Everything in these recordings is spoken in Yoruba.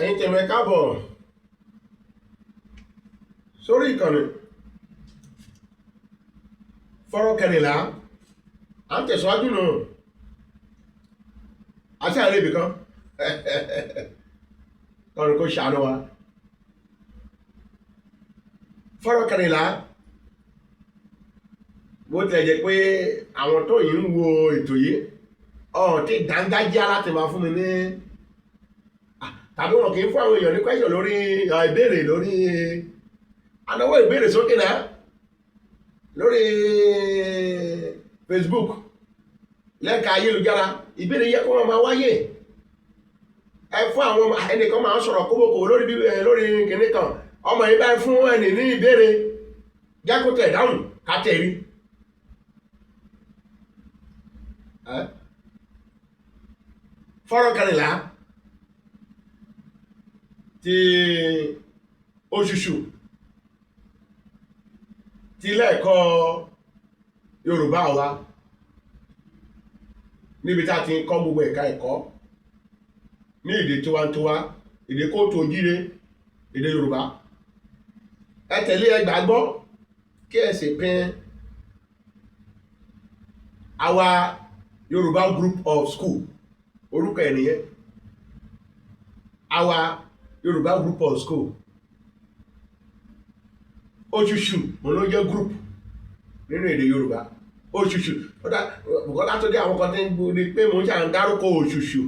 ẹ̀yin tẹ̀mẹ̀ káàbọ̀ sórí ìkànnì fọ́rọ̀ kẹrìnlá à ń tẹ̀síwájú nù àti àrẹ ibì kan kọrin kó ṣàánú wa fọ́rọ̀ kẹrìnlá bó tilẹ̀ jẹ́ pé àwọn tó yìí ń wo ètò yìí tí dángájá láti máa fún mi ní tàbí wọn kì í fún àwọn èèyàn ní question lórí ìbéèrè lórí anáwó ìbéèrè sókè náà lórí Facebook lẹ́ka ayélujára ìbéèrè yẹ kó wọn máa wáyé ẹ fún àwọn ẹnìkan máa ń sọ̀rọ̀ kóbókòwò lórí kìnní kan ọmọ yìí báyìí fún ẹnì ní ìbéèrè jákòtẹ̀ dáhùn kátẹ̀rí fọ́rọ̀ kẹrìnlá ti Òṣùṣù ti ilé-ẹ̀kọ́ Yorùbá wa níbi tá a ti ń kọ́ gbogbo ẹ̀ka ẹ̀kọ́ ní èdè tiwantiwa èdè kóòtù òjíire èdè Yorùbá ẹ tẹ̀lé ẹ gbàgbọ́ kí ẹ sì pín our Yorùbá group of school orúkọ ẹ̀ nìyẹn our Yorùbá group of school Òṣùṣù ló jẹ́ group nínú èdè Yorùbá Òṣùṣù bùkọ́lá tó dé àwọn kan tí ń gbé pé mo ń ṣàn dárúkọ Òṣùṣù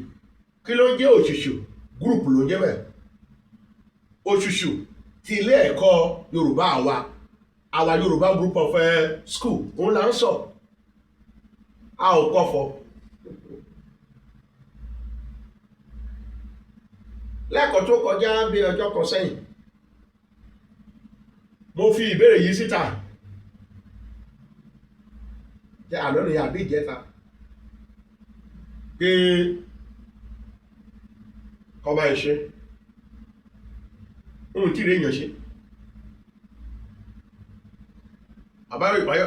kí ló jẹ́ Òṣùṣù group ló jẹ́ bẹ́ẹ̀ Òṣùṣù ti ilé ẹ̀kọ́ Yorùbá àwa Yorùbá group of school òun là ń sọ a ò kọ́fọ́ lẹ́ẹ̀kan tó kọjá bí ọjọ́ kan sẹ́yìn mo fi ìbéèrè yìí síta jẹ́ àná ni àbí ìjẹta pé kọba ìṣe ohun tí èèyàn ṣe àbáyọ ìpáyọ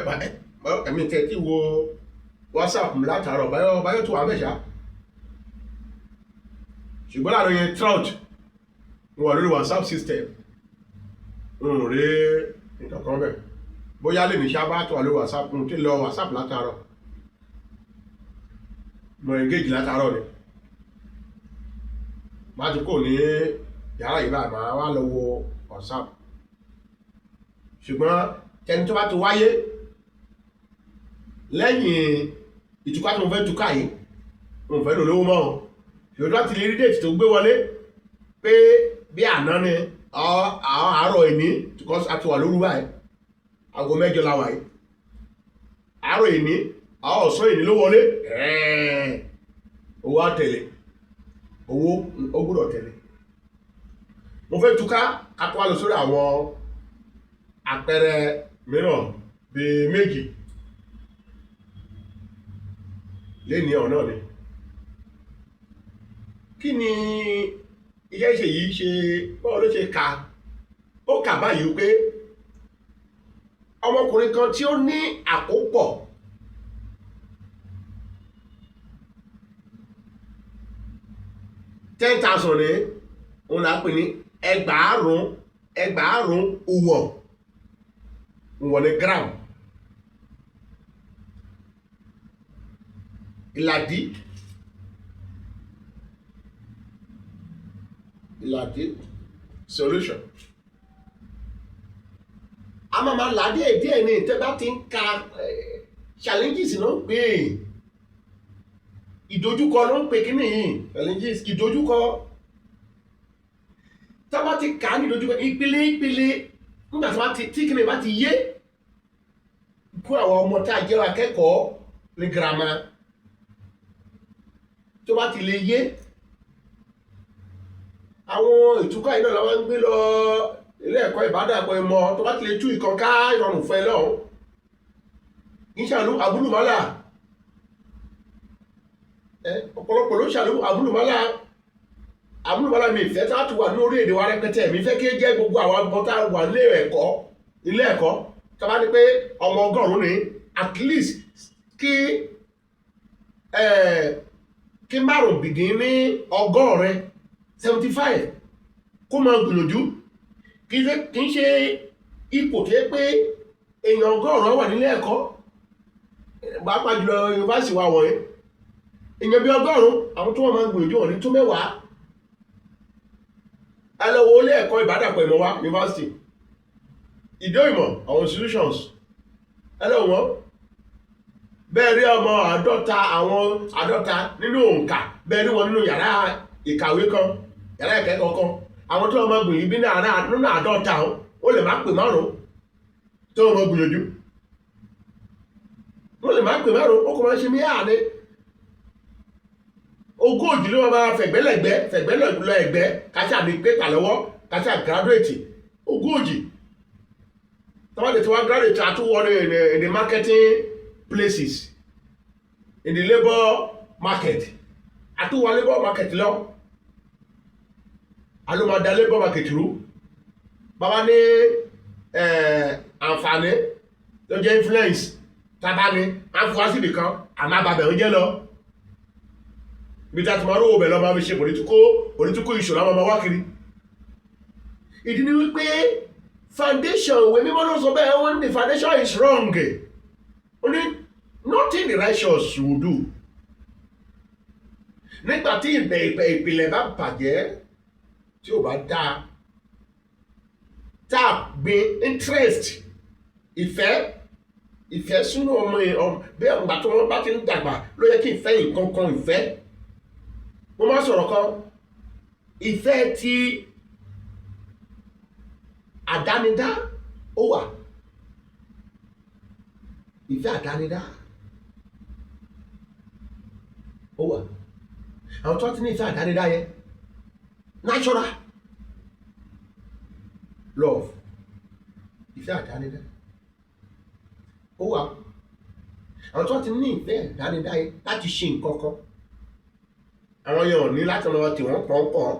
ẹ̀mí tẹ́ tí wo WhatsApp látàárọ̀ báyọ̀ tó wà mẹ́ṣà ṣùgbọ́n láàrin yẹn trout wọ́n lórí WhatsApp system ń rí ìtọ̀kan bẹ̀ bóyá lè ní sábà tó wà lórí WhatsApp ń tí lọ WhatsApp látàárọ̀ mọ̀ engage látàárọ̀ ni má ti kò ní yàrá ìbá máa wá lọ wo WhatsApp ṣùgbọ́n tẹni tó bá ti wáyé lẹ́yìn ìtúká tó ń fẹ́ túká yìí ń fẹ́ lò lówó mọ́ ṣùgbọ́n láti lè rí déètì tó gbé wọlé pé bí àná ni àárọ̀ ìní because a ti wà lóru báyìí aago 8 la wà yìí àárọ̀ ìní ọ̀sán ìní ló wọlé owó àtẹ̀lé owó ó gbọ́dọ̀ tẹ̀lé mo fẹ́ túká kápá wá lọ sórí àwọn àpẹẹrẹ mìíràn bíi méjì lẹ́ni ọ̀nà ni kí ni iṣẹ́ ìṣe yìí ṣe báwo ló ṣe kà ó kà báyìí pé ọmọkùnrin kan tí ó ní àkópọ̀ $10,000 ní òun là ń pè ní ẹgbàárùn ùwọ̀n ní gram ìlàdí solution a máa là díẹ̀ ní tẹ́ bá ti ń ka challenges ló ń pè ìdojúkọ ló ń pè kí nìyí challenges ìdojúkọ tẹ́ bá ti kà á ní ìdojúkọ ìpele nígbà tí kí ni bá ti yé fún àwọn ọmọ tá a jẹ́ akẹ́kọ̀ọ́ ní girama tó bá ti lè yé àwọn ìtúkọ̀ iná làwọn ń gbé lọ ilé ẹ̀kọ́ ìbádàpọ̀ ìmọ̀ tó bá ti lè tú ìkan ká ìrọ̀rùn fẹ́ lọ́hùn ìṣàlú àbúlùmọ́là ọ̀pọ̀lọpọ̀ ló ṣàlú àbúlùmọ́là mi ìfẹ́ tá a tún wà ní orí èdè wa rẹpẹtẹ mi fẹ́ kí ó jẹ́ gbogbo àwọn ọmọ tá a wà ilé ẹ̀kọ́ tá a bá ní pé ọmọ 100 ní at least kí márùn bìgín ní 100 75 kó máa gbìyànjú kì í ṣe ipò tó yẹ pé èèyàn ọgọ́rùn-ún wà nílé ẹ̀kọ́ pàápàá jùlọ yunifásitì wa wọ̀nyí èèyàn bí ọgọ́rùn-ún àwọn tó wọ́n máa gbìyànjú wọn ní tó mẹ́wàá ẹ lọ wo ilé ẹ̀kọ́ ìbádàpọ̀ ìmọ̀ wa yunifásitì ìdó ìmọ̀ àwọn institutions ẹ lọ wọ́n bẹ́ẹ̀ rí ọmọ àádọ́ta nínú òǹkà bẹ́ẹ̀ rí wọn nínú yàrá ìkàwé kan yàrá ìkẹ́kọ̀ọ́ kan àwọn tó wọ́n máa gbìyànjú bí nínú àádọ́ta ó lè má pè márùn-ún tó wọ́n máa gbìyànjú wọ́n lè má pè márùn-ún ó kò máa ṣe mí àní ogójì ló máa fẹ̀gbẹ́lẹ̀gbẹ́ kásá ní pépà lọ́wọ́ kásá graduate ogójì tọ́wọ́n lè tí wọ́n graduate àtúwọ́ in the marketing places in the labour market àtúwọ́ labour market lọ alómadà labour market rú bàbá ní àǹfààní tó jẹ́ influence tábà ní àǹfààní nìkan àmọ́ àbàbẹ̀ ó jẹ́ lọ bí tá ti máa rówó bẹ̀ lọ máa fi ṣe political issue láwọn ọmọ wákiri ìdí ni wípé foundation ìwé mímọ́ ló sọ bẹ́ẹ̀ wọ́n ní the foundation is wrong ó ní nothing the righteous will do nígbà tí ìpìlẹ̀ bá bàjẹ́ tí ò bá dáa tá a gbin interest ìfẹ́ sínú ọmọ bí ọgbà tó wọ́n bá ti ń dàgbà ló yẹ kí ìfẹ́ nǹkan kan ìfẹ́ mo máa sọ̀rọ̀ kan ìfẹ́ tí àdánidá ó wà ìfẹ́ àdánidá ó wà àwọn tó ti ní ìfẹ́ àdánidá yẹn natural love ìfẹ́ àdánidá ó wà àwọn tó ti ní ìfẹ́ àdánidá yẹn láti ṣe nǹkan kan àwọn yẹn ò ní láti lọ tí wọ́n pọ̀npọ̀n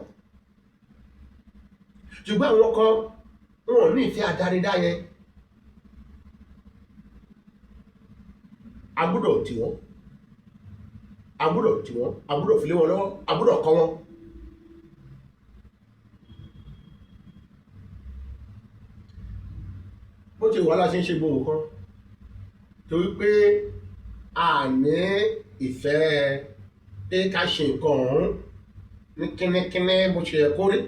ṣùgbọ́n àwọn kan wọn ò ní ìfẹ́ àdánidá yẹn agbúdọ̀ tí wọ́n agbúdọ̀ fi lé wọn lọ́wọ́ agbúdọ̀ kọ́ wọn bó ti wà láti ń ṣe gbogbo kan torí pé a ní ìfẹ́ pé ká ṣe nǹkan ọ̀hún ní kínníkínní bó ṣe yẹ kó rí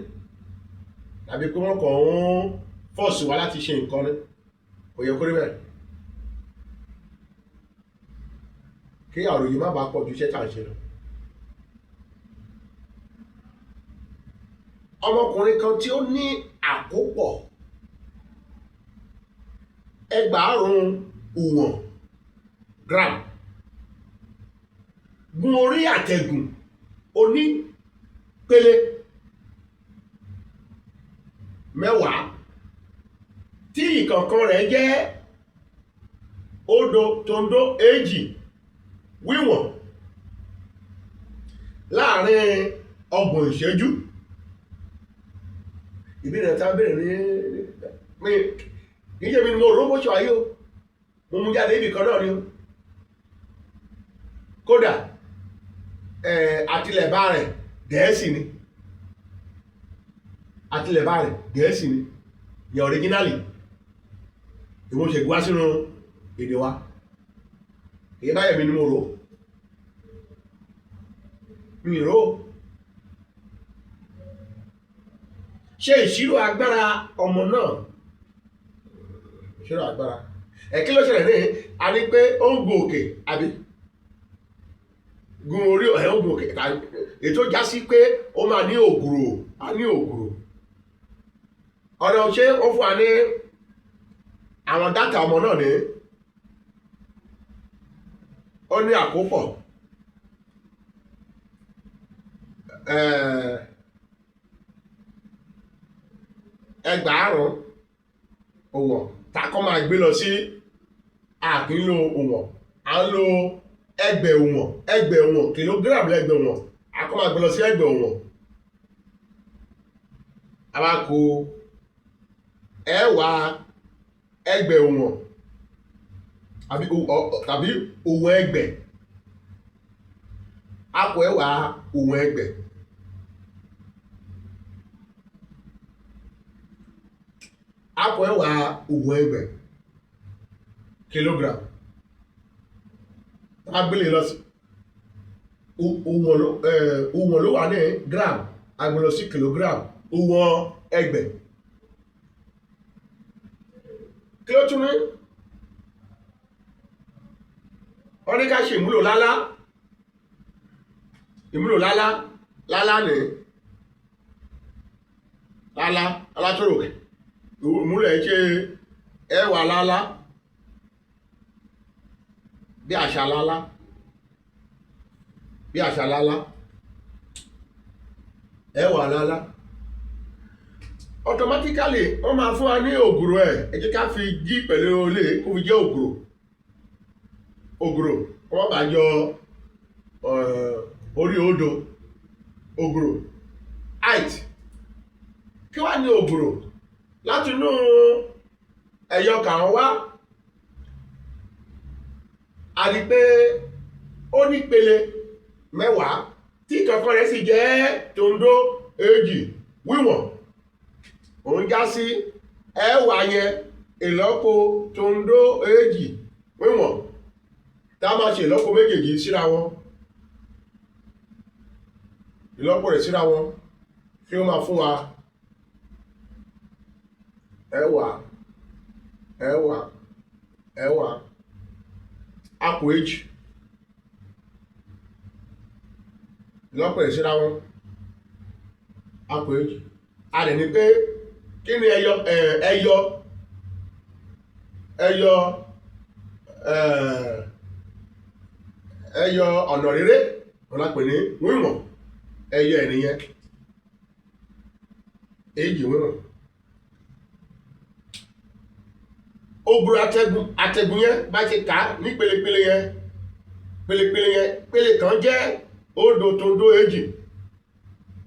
tàbí pé wọ́n kàn ń fọ́ọ̀sì wá láti ṣe nǹkan ní kò yẹ kó rí bẹ́ẹ̀ kí àròyé má bàa pọ̀ ju iṣẹ́ tá à ń ṣe lọ. ọmọkùnrin kan tí ó ní àkópọ̀ ẹgbàárùn ìwọ̀n gram gun orí àtẹ̀gùn onípele 10 tí ìkọ̀ọ̀kan rẹ̀ jẹ́ òdo tòǹdó 2 wíwọ̀n láàrin 30 ìṣẹ́jú ìbéèrè tá a béèrè ní ìjẹ́ mi ni mo rò bó ṣe wáyé o mo mú jáde ibì kan náà ni o kódà àtìlẹ̀bá rẹ̀ Gẹ̀ẹ́sì ni àtìlẹ̀bá rẹ̀ Gẹ̀ẹ́sì ni yẹ ọ̀rígínálì ìwọ́n ṣe gbá sínú èdè wa èyí báyẹ̀ mi ni mo rò mi rò ṣe ìṣirò agbára ọmọ náà ìṣirò agbára ẹ̀kí ló ṣẹlẹ̀ ní a ní pé ó ń gun òkè àbí gun orí ẹ̀ ń gun òkè ètò já sí pé ó máa ní ògùrò ọ̀nà ṣé ó fún wa ní àwọn dátà ọmọ náà ní ó ní àkópọ̀ ẹgbàárùn òwọ̀n takọ́ máa gbé lọ sí àkínlò òwọ̀n à ń lo ẹgbẹ̀ òwọ̀n kìlógíráàmù lẹ́gbẹ̀ òwọ̀n akọ́ máa gbé lọ sí ẹgbẹ̀ òwọ̀n abáko ẹwà ẹgbẹ̀ òwọ̀n tàbí òwọ̀n ẹgbẹ̀ akọ ẹwà òwọ̀n ẹgbẹ̀ akọ ẹwà òwò ẹgbẹ̀ kilogram agbélé lọ sí òwò ló wà ní gram agbélé lọ sí kilogram òwò ẹgbẹ̀ kí ló tún ní wọ́n ní ká ṣe ìmúlò lálá ní lálá tó rò ìmúlò ẹ̀ ṣe ẹwà lálá bí àṣà lálá ẹwà lálá automatically wọ́n máa fún wa ní ògùrò ẹ jẹ́ ká fi jí pẹ̀lú olè kó fi jẹ́ ògùrò wọ́n bá jọ orí odò ògùrò height kí wá ní ògùrò láti inú ẹ̀yọ kàwọn wá a rí pé ó ní ìpele mẹ́wàá tí kankan rẹ̀ sì jẹ́ tòǹdó èjì wíwọ̀n òun já sí ẹwà yẹn ìlọ́po tòǹdó èjì wíwọ̀n tá a máa ṣe ìlọ́po méjèèjì síra wọn ìlọ́po rẹ̀ síra wọn kí ó máa fún wa ẹwà àpò èjì ìlọ́po rẹ̀ síra wọn àpò èjì a lè ní pé kí ni ẹyọ ọ̀nà rere wọ́n la pè ní wíwọ̀n ẹyọ ènìyàn èjì wíwọ̀n ògùrò àtẹ̀gùn yẹn bá ti kà ní pẹ̀lẹ́pẹ̀lẹ́ yẹn pẹ̀lẹ́ kan jẹ́ òdo tòǹdó èjì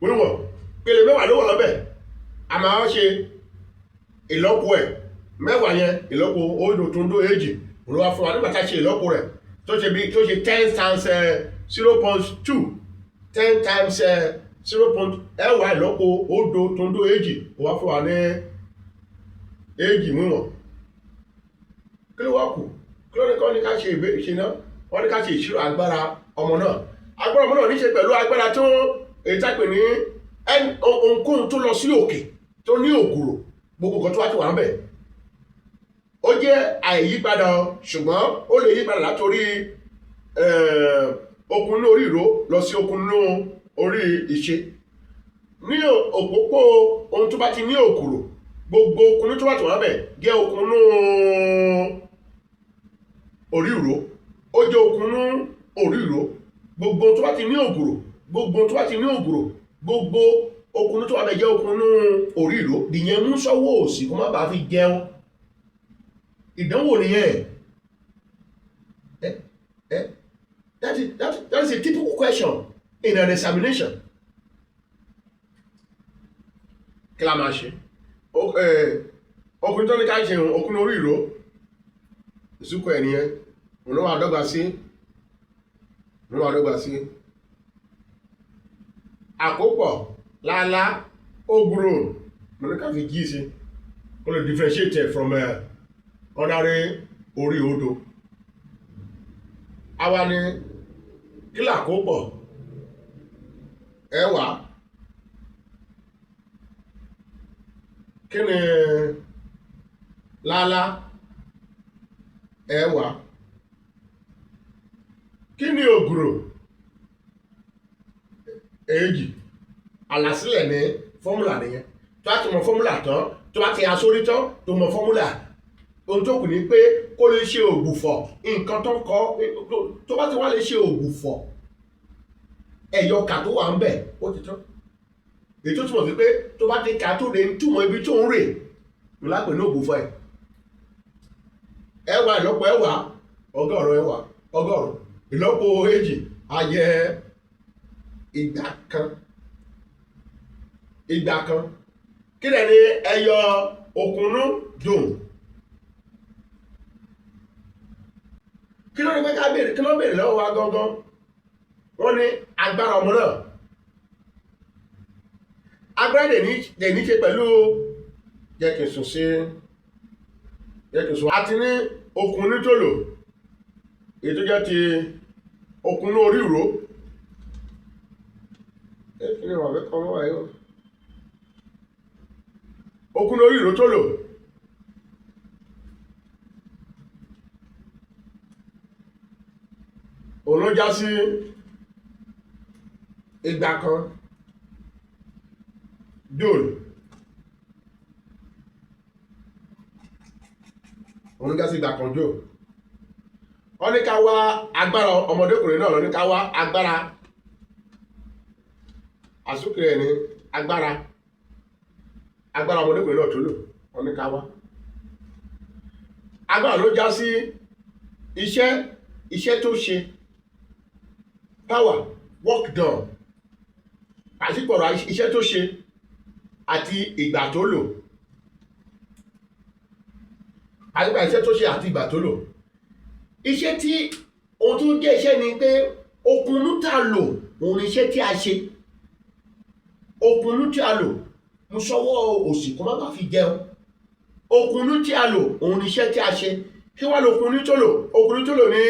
wíwọ̀n pẹ̀lẹ́ mẹ́wàá ló wà lọ́bẹ̀ a máa ṣe ìlọ́po ẹ̀ mẹ́wàá yẹn ìlọ́po òdo tòǹdó èjì olúwa fún wa nígbà tá a ṣe ìlọ́po rẹ̀ tó ṣe 10 times 0.2 10 times 0. ẹwà ìlọ́po òdo tòǹdó èjì olúwa fún wa ní èjì wíwọ̀n kí ló wá kù kí ló ní kọ́ ní ká ṣe ìṣiná wọ́n ní ká ṣe ìṣirò agbára ọmọ náà ní ṣe pẹ̀lú agbára tó èyí tá pè ní ohunkóhun tó lọ sí òkè tó ní ògùrò gbogbo kan tó wá ti wà ń bẹ̀ ó jẹ́ àìyípadà ṣùgbọ́n ó lè yípadà látorí okun ní orí ìró lọ sí okun ní orí ìṣe ní òpópó ohun tó bá ti ní ògùrò gbogbo okun tó wà ti wà ń bẹ̀ jẹ́ okun ní orí ìró ó jẹ́ okun ní orí ìró gbogbo tó bá ti ní ògùrò gbogbo okun tó wà bẹ̀ jẹ́ okun ní orí ìró dìyẹn mú sọ́wọ́ òsì kó má bàa fi jẹun ìdánwò nìyẹn that is a typical question in an examination kí la máa ṣe okun tó ní ká ṣe okun orí ìró ìsúkọ ẹ̀ nìyẹn òun wà dọ́gba sí àkópọ̀ lálá ògùrò mo ní ká fi jí sí ó lè differentiate from ordinary orí odò àwa ni kí làkópọ̀ ẹwà kí ni lálá ẹwà kí ni ògùrò èjì àlàsílẹ̀ ní fọ́múlà nìyẹn tó bá ti mọ fọ́múlà tán tó bá ti asórí tán tó mọ fọ́múlà ohun tó kù ní pé kó lè ṣe ògbùfọ̀ nǹkan tó kọ́ tó bá ti wá lè ṣe ògbùfọ̀ ẹ̀yọkà tó wà ń bẹ̀ ó ti tán èyí tó túmọ̀ sí pé tó bá ti kà tó lè túmọ̀ ibi tó ń rè ló lápè ní ògbùfọ̀ ẹ̀ ẹwà ìlọ́po ẹwà ọgọ́rùn ìlọ́po èjì á jẹ́ ìgbà kan kí lẹ̀ ní ẹyọ òkúnnú dùn kí ló ní pé ká béèrè kí ló béèrè lọ́wọ́ wa gangan wọ́n ní agbára ọmọ náà agbára lè ní ṣe pẹ̀lú jẹ́ kí n sùn sí ẹ̀kẹ̀sùn àti ní okùn nítòlò èyí tó jẹ́ ti okùn ní orí ìró okùn ní orí ìró tòlò òun ló já sí ìgbà kan dòlù òun ló já sí ìgbà kan jò wọ́n ní ká wá agbára ọmọdékùnrin náà lọ ní ká wá agbára àsúkè ní agbára ọmọdékùnrin náà tó lò wọ́n ní ká wá agbára ló já sí iṣẹ́ tó ṣe power work done pàṣípọ̀rọ̀ iṣẹ́ tó ṣe àti ìgbà tó lò pàṣípọ̀rọ̀ iṣẹ́ tó ṣe àti ìgbà tó lò iṣẹ́ tí ohun tó jẹ́ iṣẹ́ ni pé okùnú tá a lò òun ni iṣẹ́ tí a ṣe okùnú tí a lò mú sọ́wọ́ òsì kó má bàa fi jẹun okùnú tí a lò òun ni iṣẹ́ tí a ṣe kí wọ́n lo okùnú tó lò ní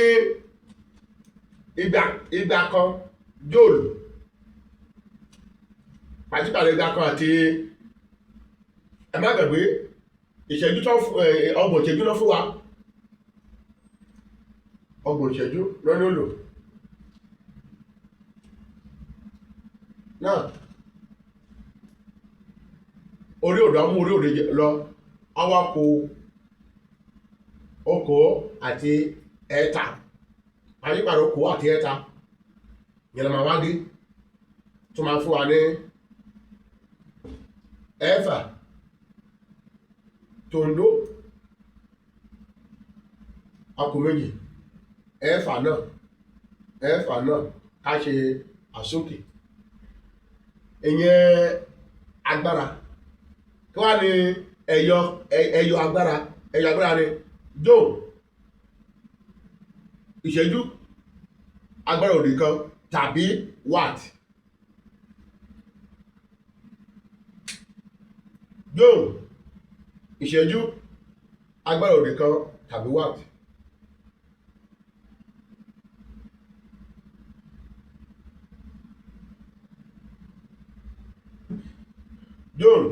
ìgbà kan jóòlù pàṣípàrọ̀ ìgbà kan àti ẹ má gbàgbé ìṣẹ́jú tó ọgbọ̀n ìṣẹ́jú lọ fún wa ọgbọ̀n ìṣẹ́jú lọ́nà lò náà orí òdò amú orí òdò lọ awakọ̀ okò àti ẹ̀ta pàṣípàrọ̀ okò àti ẹ̀ta yẹn máa wá dé tó máa fún wa ní ẹ̀fà tòǹdó akọ méjì ẹ̀fà náà ká ṣe àsókè ìyẹn agbára kí wá ní ẹyọ agbára ni dome ìṣẹ́jú agbára òdì kan tàbí watt dome ìṣẹ́jú agbára òdì kan tàbí watt dome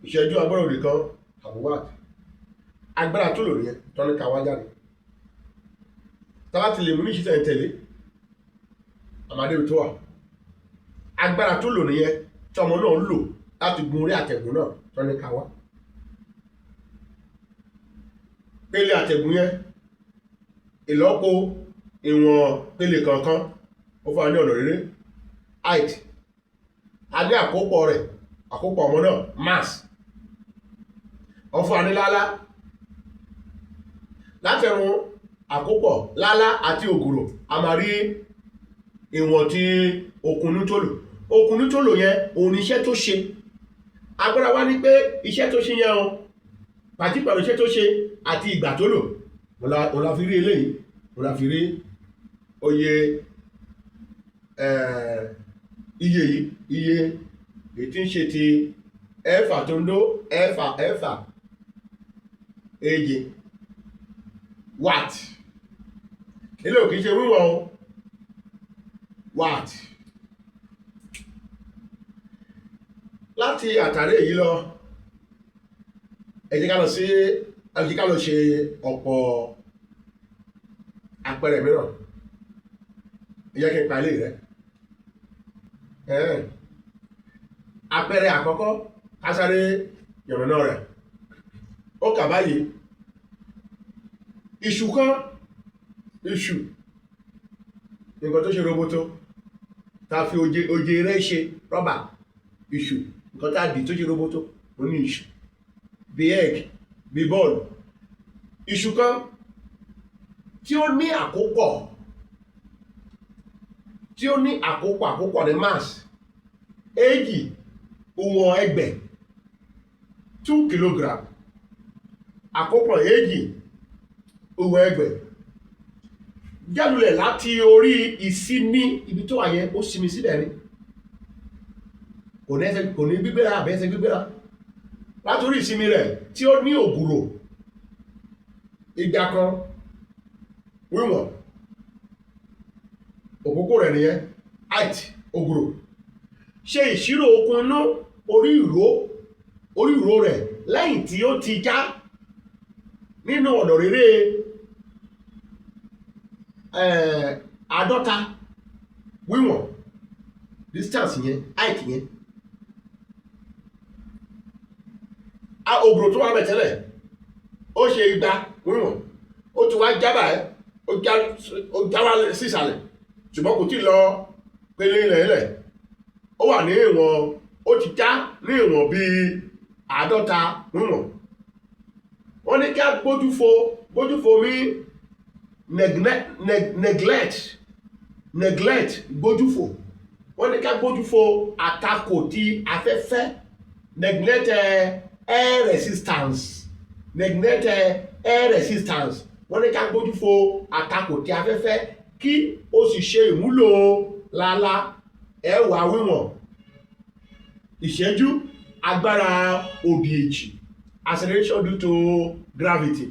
ìṣẹ́jú agbára òdì kan tàbí watt agbára tó lò nìyẹn tọ́ni ká wá jáde tàbá ti lè mú ní ìṣiṣẹ́ ìtẹ̀lé àmàdébi tó wà agbára tó lò nìyẹn tí ọmọ náà ń lò láti gun orí àtẹ̀gùn náà tọ́ni ká wá pélé àtẹ̀gùn yẹn ìlọ́po ìwọ̀n pélé kankan ó fún wa ní ọ̀nà rere height adé àkópọ̀ rẹ̀ àkópọ̀ ọmọ náà mass ó fún wa ní lálá látẹ̀rù àkópọ̀ lálá àti ògùrò a máa rí ìwọ̀n tí okùnú tó lò yẹn òun ni iṣẹ́ tó ṣe agbára wá ní pé iṣẹ́ tó ṣe yẹn o pàtípàrọ̀ iṣẹ́ tó ṣe àti ìgbà tó lò òun la fi rí eléyìí òun la fi rí oye iye ètí ń ṣe ti ẹ̀fà tó ń dó ẹ̀fà èje watt ilé òkè ṣe wíwọ̀n watt láti àtàrí èyí lọ ẹ jẹ́ ká lọ ṣe ọ̀pọ̀ àpẹẹrẹ mìíràn ẹ jẹ́ kí n pa ilé rẹ̀ àpẹẹrẹ àkọ́kọ́ kásáré yànnàná rẹ̀ ó kà báyìí iṣu nǹkan tó ṣe roboto ta fi oje rẹ̀ ṣe rọ́bà iṣu nǹkan tá dì tó ṣe roboto ó ní iṣu bí egg bí bọ́ọ̀lù iṣu kan tí ó ní àkópọ̀ ní mass èjì ìwọ̀n ẹgbẹ̀ 2 kilogram àkópọ̀ èjì ìwọ̀n ẹgbẹ̀ jálulẹ̀ láti orí ìsinmi ibi tó wà yẹn ó sinmi síbẹ̀ ni kò ní gbígbéra àbẹ́sẹ̀ gbígbéra láti orí ìsinmi rẹ̀ tí ó ní ògùrò ìgbà kan wíwọ̀n òpópó rẹ̀ nìyẹn height ògùrò ṣe ìṣirò okùn inú orí ìró rẹ̀ lẹ́yìn tí ó ti já nínú ọ̀nà rere 50 wíwọ̀n distance yẹn height yẹn ògùrò tó wà bẹ̀ tẹ́lẹ̀ ó ṣe 200 wíwọ̀n ó ti wá jábà ẹ́ ó já wá sísàlẹ̀ ṣùgbọ́n kò tí lọ pélé ilẹ̀ ó wà ní ìwọ̀n ó ti já ní ìwọ̀n bíi 50 wíwọ̀n wọ́n ní kí a gbójú fo mi neglect gbójú fo wọ́n ní ká gbójú fo àtakò ti afẹ́fẹ́ neglect air resistance wọ́n ní ká gbójú fo àtakò ti afẹ́fẹ́ kí o sì ṣe ìmúlò lálá ẹwà wíwọ̀n ìṣẹ́jú agbára òdì èjì acceleration due to gravity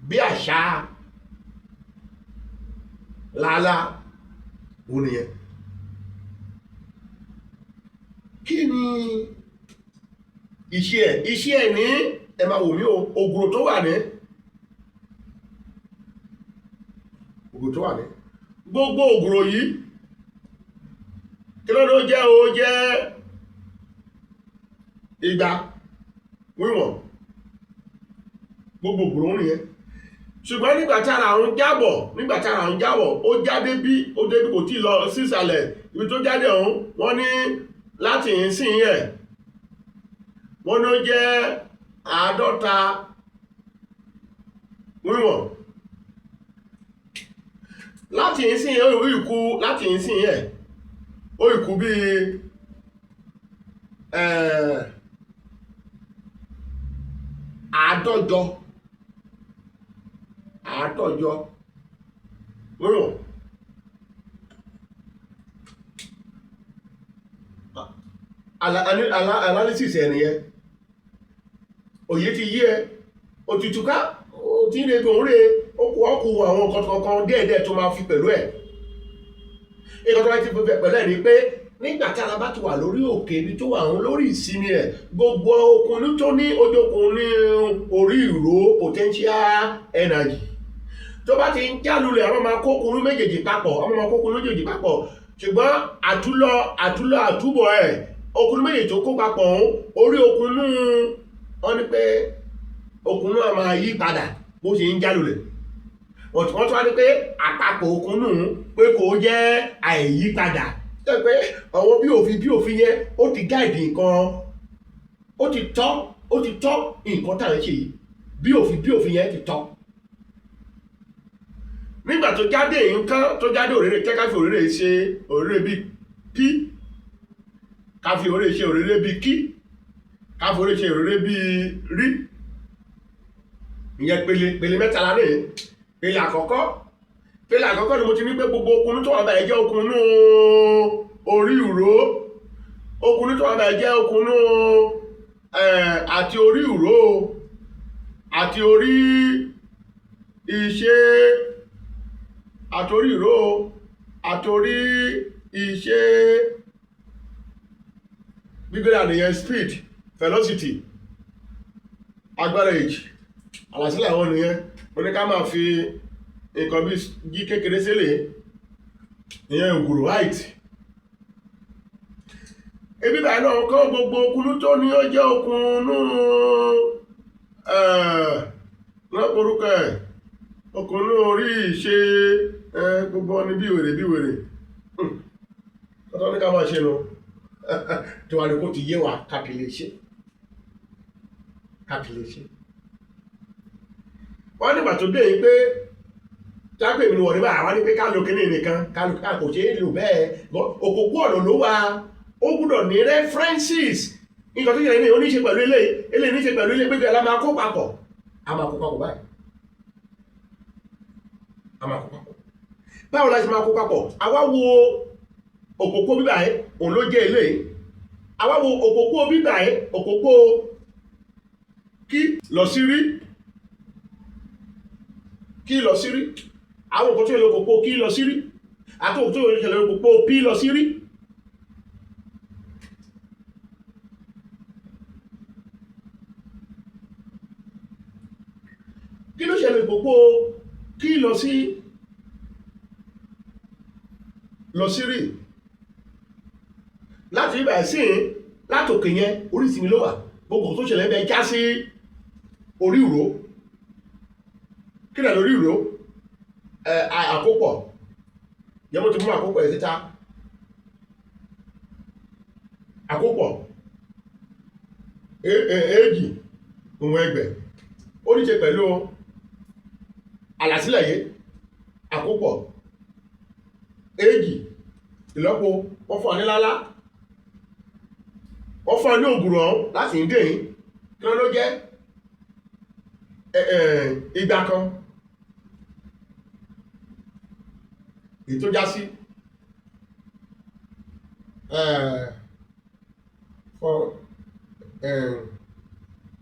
bí àṣà lálá òun nìyẹn. Kí ni iṣẹ́ ẹ̀ ní ẹ máa wò mí o ògùrò tó wà ní gbogbo ògùrò yìí kí ló jẹ́ o jẹ́ 200 wíwọ̀n gbogbo ògùrò nìyẹn ṣùgbọ́n nígbàtàrà àwọn jábọ̀ ó jáde bí kò tí lọ sísàlẹ̀ ibi tó jáde ọ̀hún wọ́n ní láti ìsìn ẹ̀ wọ́n ní ó jẹ́ 50 wíwọ̀n láti ìsìn ẹ̀ ó ìkú bí àádọ́jọ wíwọ̀n analysis ẹniyẹn òye ti yí ẹ òtìtùká tí ní egbò orí ọkù àwọn kọ̀ọ̀kan díẹ̀díẹ̀ tó máa fi pẹ̀lú ẹ̀ ìkọ̀tọ̀ láti fi pẹ̀lú ẹ̀ ní pé nígbà tí ara bá ti wà lórí òkè ibi tó wà àwọn lórí ìsinmi ẹ̀ gbogbo okùnrin tó ní ojókùn ní orí ìró potential energy tó bá ti ń jálulẹ̀ àwọn máa kókùnrin méjèèjì papọ̀ ṣùgbọ́n àtúbọ̀ ẹ̀ okùnrin méjèèjì tó kó papọ̀ orí okùnrin wọ́n ní pé okùnrin náà máa yí padà bó ṣe ń jálulẹ̀ wọ́n tó wá ní pé àpapọ̀ okùnrin pé kò jẹ́ àìyípadà pé àwọn bí òfin yẹn ó ti gáìdì nǹkan ó ti tọ́ nǹkan tá à ń ṣe yìí bí òfin yẹn ti tọ́ nígbà tó jáde nǹkan tó jáde òrèrè kẹ́kẹ́ fi òrèrè ṣe òrèrè bí kí ká fi òrèrè ṣe òrèrè bí kí ká fi òrèrè ṣe òrèrè bí rí ìyẹn pele mẹ́tàlá rèé pele àkọ́kọ́ ni mo ti ní pé gbogbo okùnrin tó wà báyìí jẹ́ okùnrin orí ìró okùnrin tó wà báyìí jẹ́ okùnrin àti orí ìró àti orí iṣẹ́ àtorí ìró àtorí iṣẹ́ gbígbéra nìyẹn speed velocity agbára èjì àlàsílẹ̀ àwọn nìyẹn mo ní ká máa fi nǹkan bí jí kékeré sílẹ̀ ìyẹn ògùrò height ebi báyìí náà kọ́ gbogbo okùnrin tó ní ó jẹ́ okùnrin wọ́n porúkọ ẹ̀ okùnrin orí ìṣe gbogbo ọni bí wèrè ọ̀tọ̀ ní ká máa ṣe lọ tí wà ní kó ti yé wa káàkiri ṣe wọ́n nígbà tó dé yìí pé jágbé mi wọ̀ níbà wọ́n ní pé ká lo kíní nìkan ká kò ṣe é lò bẹ́ẹ̀ òkòkò ọ̀nà ló wà ó gbúdọ̀ ní references nǹkan tó yẹ ní oníṣe pẹ̀lú eléyìí níṣe pẹ̀lú ilé gbégbé la máa kó papọ̀ báyìí báwo la ṣe máa kó papọ̀ àwa wo òpópó bíbà ẹ́ òun ló jẹ́ ilé àwa wo òpópó bíbà ẹ́ òpópó kí lọ sí rí kí lọ sí rí, àwọn nǹkan tó ṣẹlẹ̀ òpópó kí lọ sí rí, àti òkú tó ṣẹlẹ̀ òpópó pí lọ sí rí. Kí ló ṣẹlẹ̀ òpópó kí lọ sí rí láti ibà sí látòkè yẹn orí ìsinmi ló wà, gbogbo tó ṣẹlẹ̀ bẹ já sí orí ìró. Kí ni lórí ìró? Àkópọ̀ yẹ mo ti mú àkópọ̀ ẹ̀ síta. Àkópọ̀ èjì òun ẹgbẹ̀ ó ní ṣe pẹ̀lú àlàsílẹ̀ yìí. Àkópọ̀ èjì ìlọ́po wọ́n fún ọ ní lálá, wọ́n fún ọ ní ògùrọ̀ láti ń dè yín, kí ló jẹ́ ìgbà kan èyí tó já sí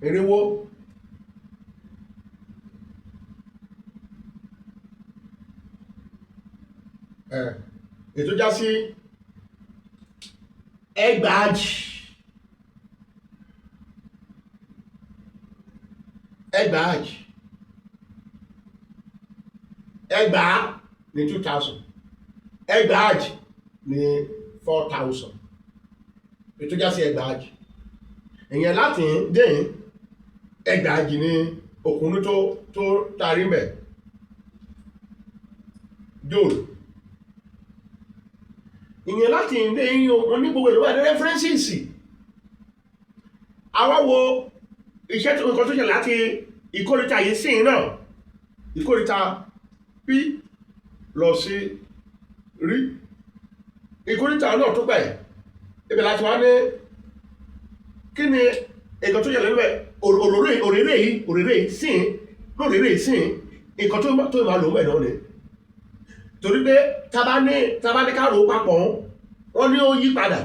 irinwó èyí tó já sí ẹgbàájì ẹgbàá ní 2000, ẹgbàájì ní 4000, èyí tó já sí ẹgbàájì. Ìyẹn láti dẹ́yìn ẹgbàájì ní òkúnú tó tarí mẹ́ dòrò. Ìyẹn láti dẹ́yìn onígbogbo ìlú àti rẹ́fẹ́rẹ́nsìsì. Àwa wo iṣẹ́ tó nǹkan tó ṣẹlẹ̀ láti ìkórìtà yìí sí náà, ìkórìtà P lọ sí rí, ìkórìtà náà tó pẹ̀ ibẹ̀ láti wá ní kí ni nǹkan tó ṣẹlẹ̀ níbẹ̀. Òrèrè yìí sìn nǹkan tó máa lò mẹ́ náà ni, torí pé tábá ní káàrò papọ̀ wọ́n ní ó yí padà,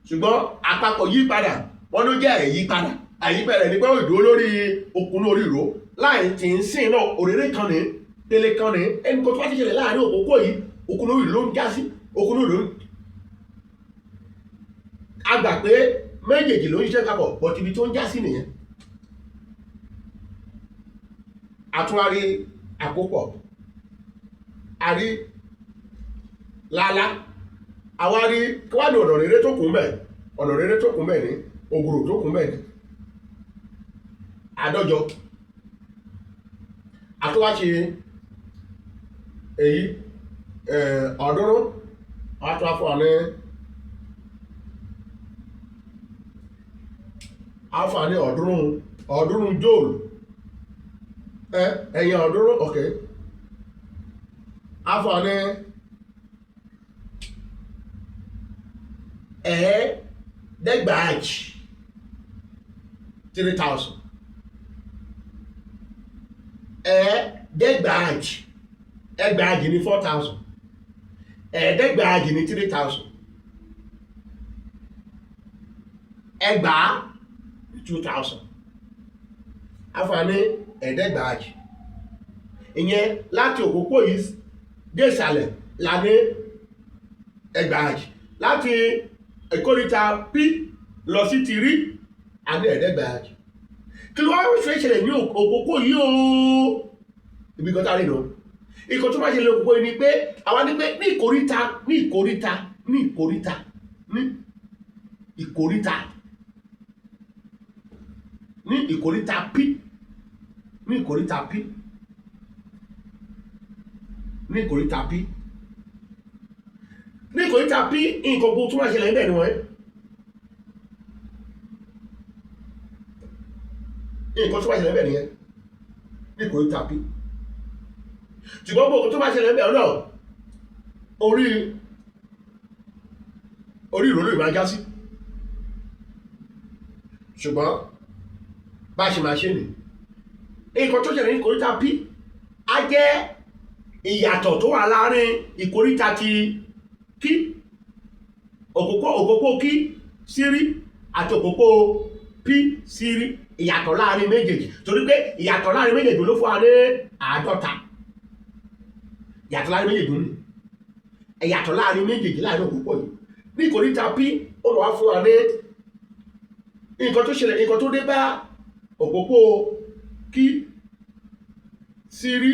ṣùgbọ́n àpapọ̀ yí padà wọ́n ló jẹ́ àyípadà. Àyípadà ní pé ó ìdúró lórí okùn lórí ìró láì tí ń sìn náà. Òrèrè kan ní tẹ́lẹ̀ kan ní ẹni kan tó wá ti ṣẹlẹ̀ láàrin òpópó yìí, okùn lórí ìró ń já sí okùn lórí ìró. A gbà pé méjèèjì ló ń ṣiṣẹ́ papọ̀, bọ̀ tìbí tó ń já sí nìyẹn. Àtúnwárí àkópọ̀, àrí lálá, àwárí kíwádìí ọ̀nà rere tó kún bẹ̀ ní ògùrò tó kún bẹ̀ ní àádọ́jọ. Àtúwáṣe èyí ọ̀ọ́dúnrún àtúwáfọ́ ní àǹfààní ọ̀ọ́dúnrún jóòlù ẹ̀yìn ọ̀ọ́dúnrún ọ̀kẹ́ àǹfààní ẹ̀ẹ́dẹ́gbàájì 3000, ẹgbàájì ní 4000, ẹ̀ẹ́dẹ́gbàájì ní 3000, ẹgbàá 2000, àǹfààní ẹ̀ẹ́dẹ́gbàájì. Ìyẹn láti òpópó yìí dé ìsàlẹ̀ la ní ẹgbàájì, láti ìkórìtà P lọ sí ti rí a ní ẹ̀ẹ́dẹ́gbàájì. Kí ló wá ṣẹlẹ̀ ní òpópó yìí o? Ibi kan tàrí nù. Ìkan tó bá ṣẹlẹ̀ òpópó yìí ni pé àwa ní pé ní ìkórìtà P, ní ìkórìtà P nǹkan gbogbo tó máa ṣẹlẹ̀ níbẹ̀ ni wọ́n nǹkan tó máa ṣẹlẹ̀ níbẹ̀ nìyẹn ní ìkórìtà P. Ṣùgbọ́n gbogbo tó máa ṣẹlẹ̀ níbẹ̀ náà orí ìròlú ìmáa já sí. Ṣùgbọ́n bá ṣe máa ṣe nì nǹkan tó ṣẹlẹ̀ ní ìkórìtà P á jẹ́ ìyàtọ̀ tó wà láàrin ìkórìtà ti kí òpópó kí sírí àti òpópó P sírí, ìyàtọ̀ láàrin méjèèjì, torí pé ìyàtọ̀ láàrin méjèèjì ló fún wa ní 50. ìyàtọ̀ láàrin méjèèjì ní ìyàtọ̀ láàrin méjèèjì láàrin òpópó yìí ní ìkòríta P ó lọ wá fún wa ní nǹkan tó ṣẹlẹ̀, nǹkan tó dé bá òpópó Q sí rí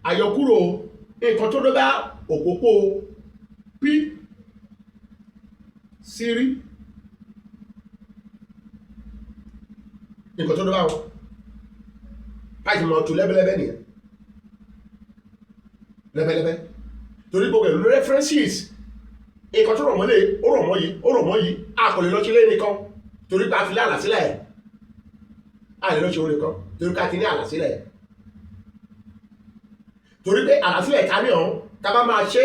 àyọkúrò nǹkan tó dé bá òpópó P sí rí nǹkan tó dé bá wọn láti mọ̀ tó lẹ́bẹ̀lẹ́bẹ̀ nìyẹn lẹ́bẹ̀lẹ́bẹ̀ torí gbogbo ẹ̀rù references nǹkan tó rọ̀ mọ́ lé ó rọ̀ mọ́ yìí ó rọ̀ mọ́ yìí a kò lè lọ sí ilé nìkan torí pé a fi lé àlàsílẹ̀ a lè lọ sí orin nìkan torí pé a ti ní àlàsílẹ̀ torí pé àlàsílẹ̀ ta ní ọ̀hún ta bá máa ṣe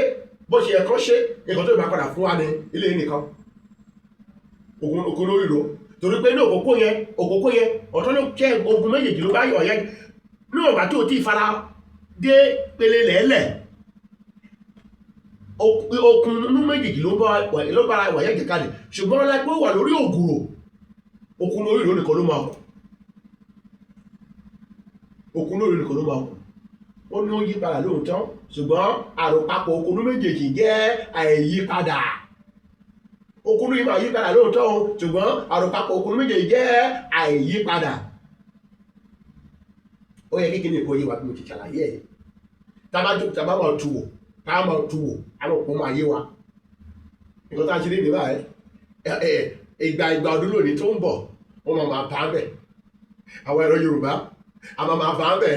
bó ṣe ẹ̀kọ́ ṣe nǹkan tó máa padà fún wa ní ilé nìkan ogun lórí ro torí pé ní òkókó yẹn ọ̀tọ́ ló jẹ́ ogun méjèèjì ló bá yọ̀ yẹn ní ọ̀gbà tó ti fara dé pele lẹ́lẹ̀ okun nínú méjèèjì ló bára wà yẹ́ jẹ́kalẹ̀ ṣùgbọ́n láti pé ó wà lórí ògùrò okun lórí ìró nìkan ló máa kù okun lórí nìkan ló máa kù ó ní ó yí padà lóòótọ́ ṣùgbọ́n àròpapọ̀ okun nínú méjèèjì jẹ́ àìyípadà okun lórí máa yí padà lóòótọ́ ṣùgbọ́n àròpapọ̀ okun nínú méjèèjì jẹ́ àìyípadà ó yẹ kékeré kó yé wa bí mo ti ṣàlàyé ẹ̀ tábà máa tu wò àwọn òpó máa yé wa nǹkan tá a ṣe lé ní báyìí ìgbà ọdún lónìí tó ń bọ̀ wọ́n máa bá ń bẹ̀ àwọn ẹ̀rọ Yorùbá a máa bá ń bẹ̀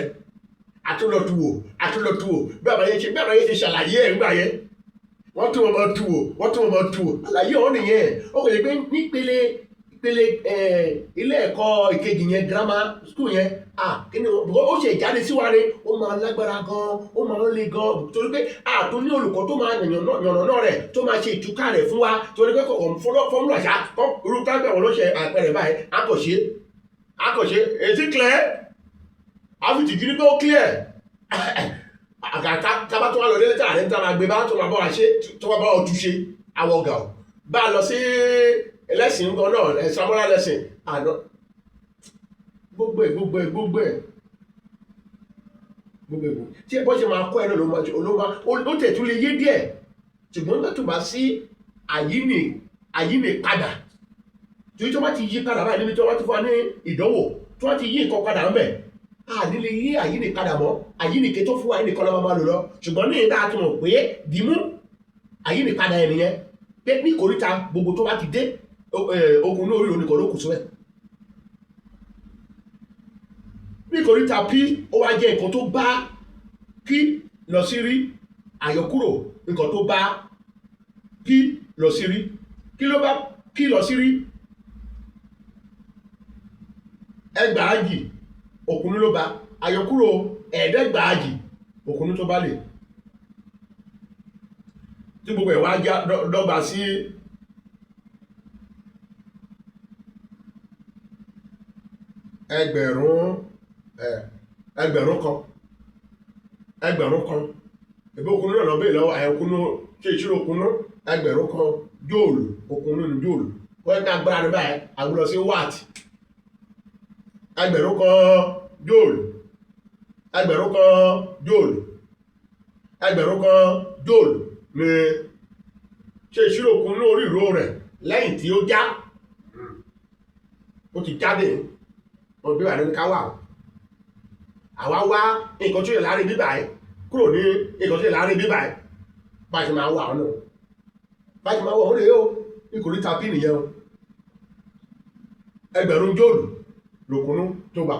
àtúlọ̀túwò bí àbáyé ṣe ṣàlàyé ẹ̀ ńgbà yẹn wọ́n tún máa tu wò àlàyé ọ̀hún nìyẹn ó kò yẹ pé nípele ilé ẹ̀kọ́ ìkejì yẹn grammar school yẹn kíni ó ṣe ìjáde sí wa ni ó máa lágbára gan ó máa ń le gan torí pé àtún ní olùkọ́ tó máa yànnàná rẹ̀ tó máa ṣe ìtúká rẹ̀ fún wa torí pé fọ́múlà ṣá irú tágbà wọn ló ṣe àpẹẹrẹ báyìí àkọ̀ṣe èsì clear àfìtìjú ní pé ó clear tábà tó wà lọ délé tààrẹ níta máa gbé bá tó máa bọ́ wa ṣe tó máa bá ọ túnṣe àwọn ọ̀gá ọ̀ bá a lọ sí ẹlẹ́sìn gan náà ẹ̀sàmọ́lá lẹ́sìn àná gbogbo ẹ̀ tí ẹ bọ́ ṣe máa kọ́ ẹ̀nà ló tẹ̀ tún lè yé díẹ̀ ṣùgbọ́n nígbà tó bá sí àyíní padà tí tó bá ti yí padà báyìí níbi tó bá ti fún wa ní ìdánwò tó bá ti yí nǹkan padà ń bẹ̀ àní lè yí àyíní padà mọ́ àyíní ké tó fún wa nìkan lọ́wọ́ máa lò lọ ṣùgbọ́n ní ìdá àtúmọ̀ pé dìímú àyíní padà ẹ̀ nìyẹn pé ní kòríta gbogbo tó bá ti dé ogun lórí oníkan ló kù síbẹ̀ ní kòríta P ó wá jẹ́ nǹkan tó bá Q lọ sí rí àyọkúrò nǹkan tó bá Q lọ sí rí kí ló bá Q lọ sí rí ẹgbàájì òkúnú ló bá àyọkúrò ẹ̀ẹ́dẹ́gbàájì òkúnú tó bá lè tí gbogbo ẹ̀ wá dọ́gba sí ẹgbẹ̀rún kan ìbí okùnú náà lọ bẹ́ẹ̀ lọ́wọ́ àyọkúnú ṣe ìṣirò okùnú ẹgbẹ̀rún kan jóòlù okùnú ní jóòlù wọ́n ní agbára ní báyìí àgbélọ sí wáàtì ẹgbẹ̀rún kan jóòlù ní ṣe ìṣirò okùnú orí ìró rẹ̀ lẹ́yìn tí ó já ó ti jáde wọ́n bí wà ní káwà àwa wá nǹkan tó yẹ láàrin bíbà ẹ̀ kúrò ní nǹkan tó yẹ láàrin bíbà ẹ̀ bá ṣe máa wà ọ̀nà bá ṣe máa wà ọ̀nà yóò ìkòríta P nìyẹn ẹgbẹ̀rún jóòlù lòkúnú tó gbà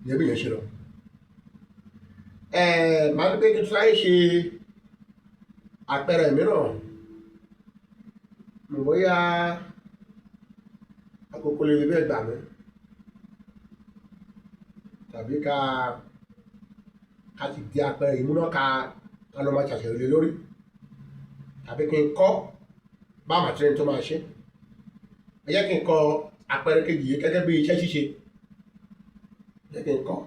yẹ bí yẹn ṣe lọ máa ní pé kí tó sáyé ṣe àpẹẹrẹ mìíràn bóyá àkókò lè bẹ́ẹ̀ gbà mí tàbí ká ti di àpẹẹrẹ ìmúná ká lọ máa ṣàṣẹ̀rẹ̀ lé lórí tàbí kí n kọ́ bá màtírín tó máa ṣe ẹ jẹ́ kí n kọ àpẹẹrẹ kejì yìí gẹ́gẹ́ bí iṣẹ́ ṣíṣe jẹ́ kí n kọ́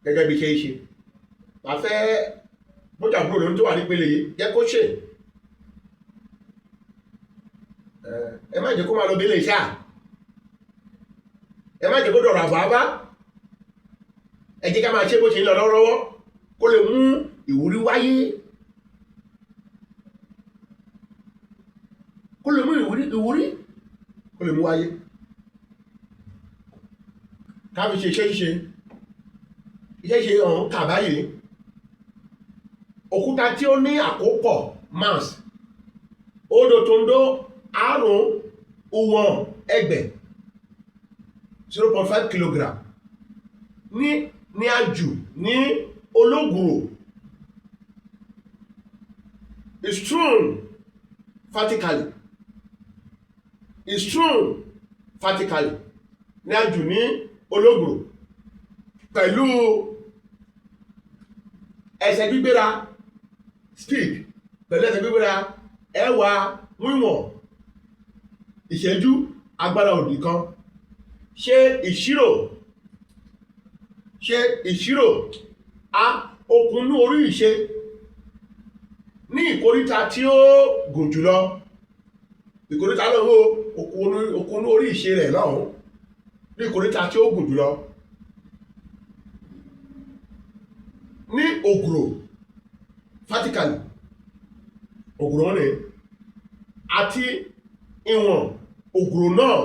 gẹ́gẹ́ bí iṣẹ́ ṣíṣe màá fẹ́ bójà búrò lórí tó wà nípele yìí jẹ́ kó ṣe ẹ má jẹ́ kó máa lọ bílé iṣẹ́ ẹ má jẹ́ kó dọ̀rọ̀ àbábá ẹ jẹ́ ká máa ṣe bó ṣe ń lọ lọ́wọ́lọ́wọ́ kó lè mú ìwúrí wáyé, kó lè mú ìwúrí kó lè mú wáyé. ká fi ṣe iṣẹ́ ṣíṣe ọ̀hún kà báyìí. Òkúta tí ó ní àkópọ̀ mass òdòtòǹdó àrùn ìwọ̀n ẹgbẹ̀ 0.5 kilogram ní àjù ní ológùrò is strewn vertically ní àjù ní ológùrò pẹ̀lú ẹsẹ̀ gbígbéra speed, pẹ̀lú ẹsẹ̀ gbígbéra ẹwà wíwọ̀n ìṣẹ́jú agbára òdì kan. ṣe ìṣirò a okùnú orí ìṣe ní ìkóríta tí ó gùn jùlọ. Ìkóríta lọ́wọ́ okùnú orí ìṣe rẹ̀ lọ́hùn ní ìkóríta tí ó gùn jùlọ. Ní ògùrò vertically ògùrò ní àti ìwọ̀n ògùrò náà,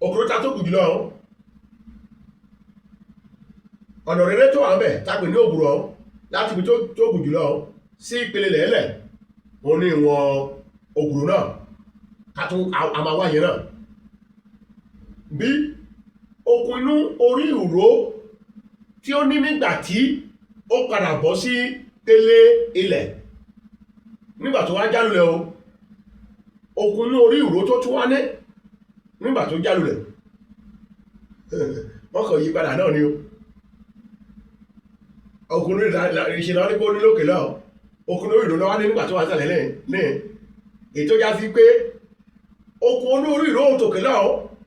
òkúta tó gùn jùlọ ọ̀nà rere tó wà ń bẹ̀ tàbí ní ògùrò láti ibi tó gùn jùlọ sí ìpele lẹ́lẹ̀, òun ní ìwọ̀n ògùrò náà kátún àmàwáyé náà. Bí okùn inú orí ìró tí ó ní nígbà tí ó padà bọ́ sí télé ilẹ̀ nígbà tó wá jálulẹ̀ okùn inú orí ìró tó tún wá ní nígbà tó jálulẹ̀ wọ́n kàn yí padà náà ni okùn orí ìṣẹ̀lẹ̀ wọn ní kó ní lókè lọ, okùn orí ìró lọ́wọ́ ní nígbà tó wá sàlẹ̀ lẹ́yìn èyí tó já sí pé okùn orí ìró tòkè lọ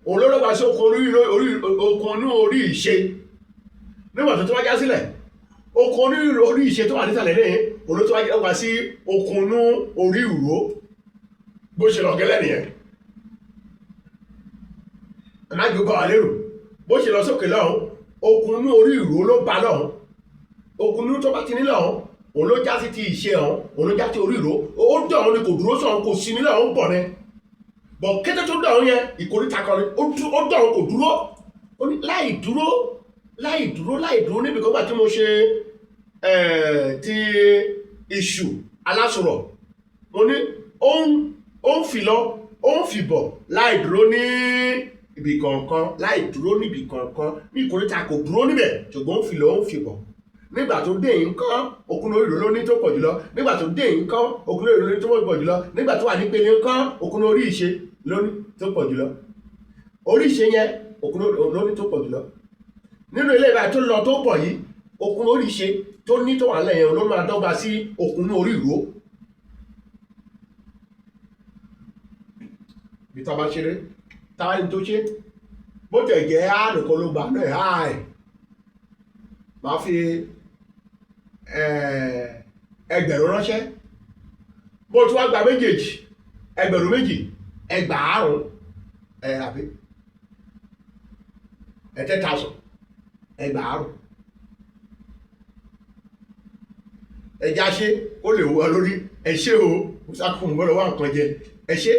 òun ló lọ́gbà sí okùn orí ìṣe nígbà tó wá já sílẹ̀. Okùn orí ìṣe tó wà nísàlẹ̀ lẹ́yìn òun ló tó wá sí okùn orí ìró bó ṣe lọ gẹ́lẹ́ nìyẹn. Ẹ̀májú bá wà lérò bó ṣe lọ sókè lọ́hùn okùn orí ìró ló bá lọ́hùn, okùn tó bá ti ní lọ́hùn òun ló já sí ti ìṣe ọ̀hún, òun ló já sí orí ìró. Ó dọ̀hún ni kò dúró sọ̀hún, kò sí ní lọ́hùn bọ̀ ni. Bọ̀ kété tó dọ̀hún yẹn ìkóríta kan ni ó dọ̀hún kò dúró. Ó ní láì dúró níbi kan gbà tí mo ṣe ti iṣu alásùrọ̀, mo ní ó ń fi lọ ó ń fi bọ̀ láì dúró ní ibì kọ̀ọ̀kan, ní ìkóríta kò dúró níbẹ̀ ṣùgbọ́n ó ń fi lọ ó ń fi bọ̀. Nígbà tó dé yìí kán okùn orí ìró ló ní tó pọ̀ jùlọ, nígbà tó dé yìí kán okùn orí ìró ló ní tó pọ̀ jùlọ, nígbà tó wà ní pele kán okùn orí ìṣe ló ní tó pọ̀ jùlọ. Orí ìṣe yẹn okùn ló ní tó pọ̀ jùlọ. Nínú ilé ìbáyìí tó lọ tó pọ̀ yìí okùn orí ìṣe tó ní tó wà lẹ́yìn ló máa dọ́gba sí okùn orí ìró. Bí tá bá ṣeré táwa ní tó ṣe bó tẹ̀ jẹ́ àánìkan ló gbà náà háì máa fi ẹgbẹ̀rún ránṣẹ́, bó tún wá gba méjèèjì ẹgbẹ̀rún méjì ẹgbàárùn àbí 10,000 ẹgbàárùn ẹjá ṣe ó lè wọ lórí ẹṣẹ́ o ó sákùn gbọ́dọ̀ wà nǹkan jẹ ẹṣẹ́.